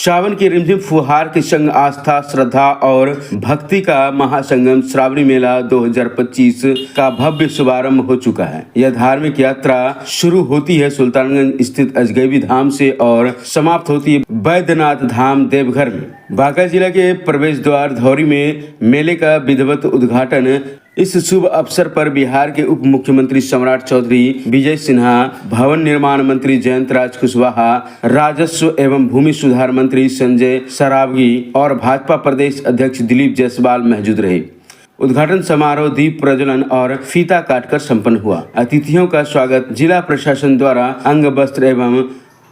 श्रावण की रिमझिम फुहार के संग आस्था, श्रद्धा और भक्ति का महासंगम श्रावणी मेला 2025 का भव्य शुभारंभ हो चुका है। यह धार्मिक यात्रा शुरू होती है सुल्तानगंज स्थित अजगैबी धाम से और समाप्त होती है बैद्यनाथ धाम देवघर में। बांका जिला के प्रवेश द्वार धौरी में मेले का विधिवत उद्घाटन इस शुभ अवसर पर बिहार के उप मुख्यमंत्री सम्राट चौधरी विजय सिन्हा, भवन निर्माण मंत्री जयंत राज कुशवाहा, राजस्व एवं भूमि सुधार मंत्री संजय सरावगी और भाजपा प्रदेश अध्यक्ष दिलीप जायसवाल मौजूद रहे। उद्घाटन समारोह दीप प्रज्वलन और फीता काटकर संपन्न हुआ। अतिथियों का स्वागत जिला प्रशासन द्वारा अंग वस्त्र एवं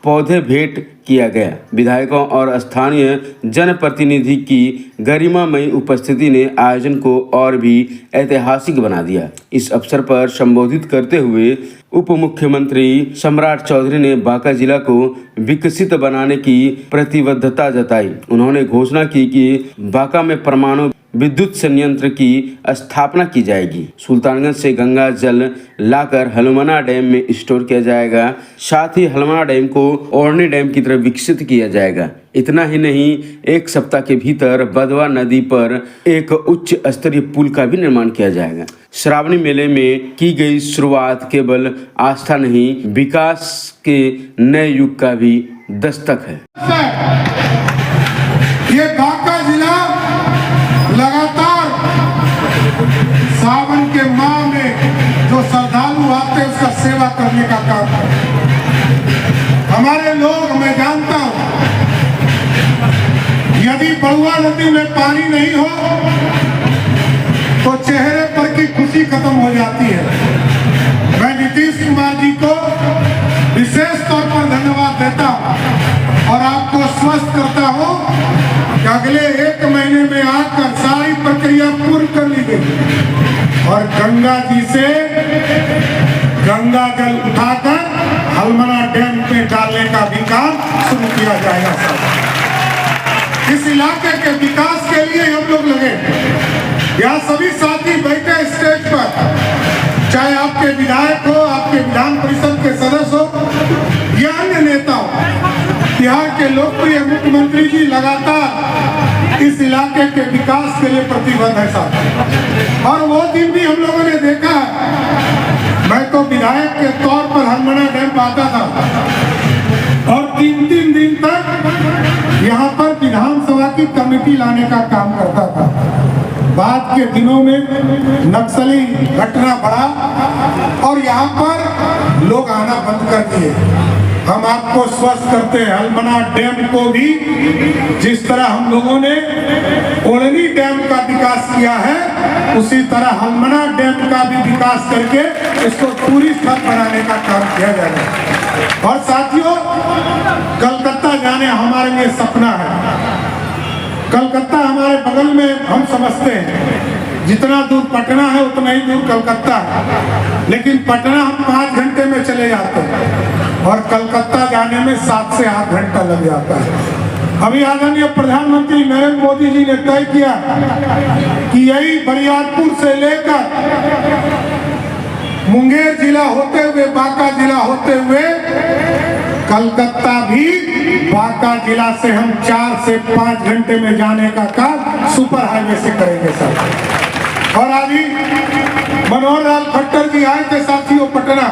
पौधे भेंट किया गया। विधायकों और स्थानीय जनप्रतिनिधि की गरिमामयी उपस्थिति ने आयोजन को और भी ऐतिहासिक बना दिया। इस अवसर पर संबोधित करते हुए उप मुख्यमंत्री सम्राट चौधरी ने बांका जिला को विकसित बनाने की प्रतिबद्धता जताई। उन्होंने घोषणा की कि बांका में परमाणु विद्युत संयंत्र की स्थापना की जाएगी। सुल्तानगंज से गंगा जल लाकर हलमना डैम में स्टोर किया जाएगा। साथ ही हलमना डैम को ओरनी डैम की तरह विकसित किया जाएगा। इतना ही नहीं, एक सप्ताह के भीतर बदवा नदी पर एक उच्च स्तरीय पुल का भी निर्माण किया जाएगा। श्रावणी मेले में की गई शुरुआत केवल आस्था नहीं, विकास के नए युग का भी दस्तक है। ये बांका जिला लगातार सावन के माह में जो श्रद्धालु आते हैं उसका सेवा करने का काम है। हमारे लोग, मैं जानता हूं, यदि बड़ुआ नदी में पानी नहीं हो तो चेहरे पर की खुशी खत्म हो जाती है। मैं नीतीश कुमार जी को विशेष तौर पर धन्यवाद देता हूं और आपको स्वस्थ करता हूं कि अगले 1 महीने में आकर सारी प्रक्रिया पूर्ण कर ली गई और गंगा जी से गंगा जल उठाकर हलमना डैम पे डालने का भी काम शुरू किया जाएगा। इस इलाके के विकास के लिए हम लोग लगे। यहाँ सभी साथी बैठे स्टेज पर, चाहे आपके विधायक हो, आपके विधान परिषद के सदस्य हो या अन्य नेता हो, बिहार के लोकप्रिय मुख्यमंत्री जी लगातार इस इलाके के विकास के लिए प्रतिबद्ध है साथ। और वो दिन भी हम लोगों ने देखा है। मैं तो विधायक के तौर पर हलमना डैम आता था और 3-3 दिन तक यहाँ पर विधानसभा की कमेटी लाने का काम करता था। बाद के दिनों में नक्सली घटना बढ़ा और यहाँ पर लोग आना बंद कर दिए। हम आपको स्वस्थ करते हैं। हलमना डैम को भी जिस तरह हम लोगों ने ओरनी डैम का विकास किया है, उसी तरह हलमना डैम का भी विकास करके इसको टूरिस्ट हब बनाने का काम किया जाएगा। और साथियों, कलकत्ता जाने हमारे लिए सपना है। कलकत्ता हमारे बगल में, हम समझते हैं जितना दूर पटना है उतना ही दूर कलकत्ता है, लेकिन पटना हम 5 घंटे में चले जाते हैं और कलकत्ता जाने में 7 से 8 घंटा लग जाता है। अभी आदरणीय प्रधानमंत्री नरेंद्र मोदी जी ने तय किया कि यही बरियारपुर से लेकर मुंगेर जिला होते हुए, बांका जिला होते हुए कलकत्ता भी बांका जिला से हम 4 से 5 घंटे में जाने का काम सुपर हाईवे से करेंगे सर। और अभी मनोहर लाल खट्टर जी आए थे साथियों पटना,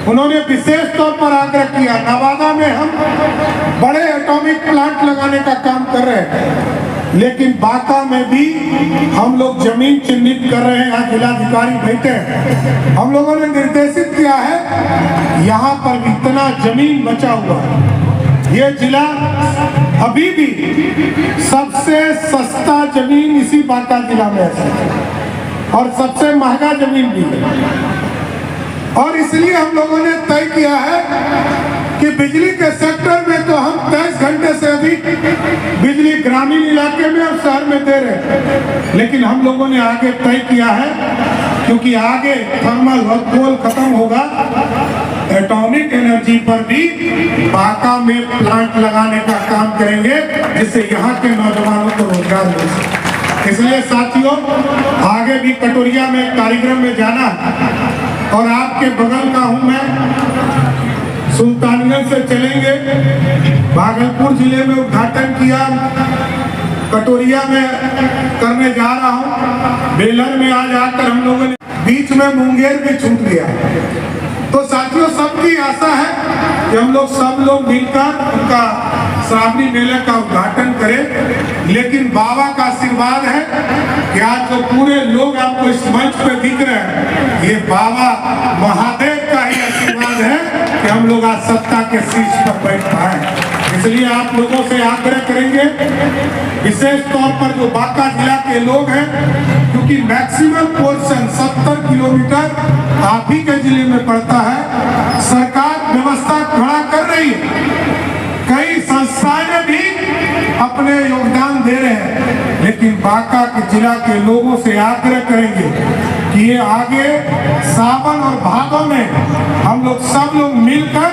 उन्होंने विशेष तौर पर आग्रह किया। नवादा में हम बड़े एटॉमिक प्लांट लगाने का काम कर रहे हैं, लेकिन बांका में भी हम लोग जमीन चिन्हित कर रहे हैं। यहाँ जिलाधिकारी बैठे हैं, हम लोगों ने निर्देशित किया है यहाँ पर इतना जमीन बचा हुआ है। ये जिला अभी भी सबसे सस्ता जमीन इसी बांका जिला में है और सबसे महंगा जमीन भी है। और इसलिए हम लोगों ने तय किया है कि बिजली के सेक्टर में तो हम 23 घंटे से अधिक बिजली ग्रामीण इलाके में और शहर में दे रहे हैं, लेकिन हम लोगों ने आगे तय किया है, क्योंकि आगे थर्मल कोल खत्म होगा, एटॉमिक एनर्जी पर भी बांका में प्लांट लगाने का काम करेंगे, जिससे यहाँ के नौजवानों को रोजगार मिल सके। इसलिए साथियों, आगे भी कटोरिया में कार्यक्रम में जाना और आपके बगल का हूं मैं, सुल्तानगंज से चलेंगे, भागलपुर जिले में उद्घाटन किया, कटोरिया में करने जा रहा हूँ, बेलर में आज आकर हम लोगों ने बीच में मुंगेर भी छूट गया। तो साथियों, सबकी आशा है कि हम लोग सब लोग मिलकर उनका श्रावणी मेले का उद्घाटन करें। लेकिन बाबा का आशीर्वाद है कि आज जो पूरे लोग आपको इस मंच पे दिख रहे हैं, ये बाबा महादेव का ही आशीर्वाद है कि हम लोग आज सत्ता के शीर्ष पर बैठ पाए। इसलिए आप लोगों से आग्रह करेंगे, विशेष तौर पर जो बांका जिला के लोग हैं, क्योंकि मैक्सिमम पोर्शन 70 किलोमीटर आप ही के जिले में पड़ता है, सरकार व्यवस्था खड़ा कर रही है, कई संस्थाएं भी अपने योगदान दे रहे हैं, लेकिन बांका के जिला के लोगों से आग्रह करेंगे कि ये आगे सावन और भादों में हम लोग सब लोग मिलकर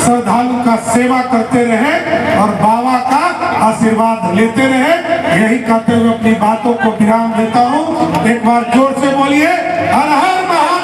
श्रद्धालु का सेवा करते रहे और बाबा का आशीर्वाद लेते रहे। यही कहते हुए अपनी बातों को विराम देता हूँ। एक बार जोर से बोलिए हर हर महादेव।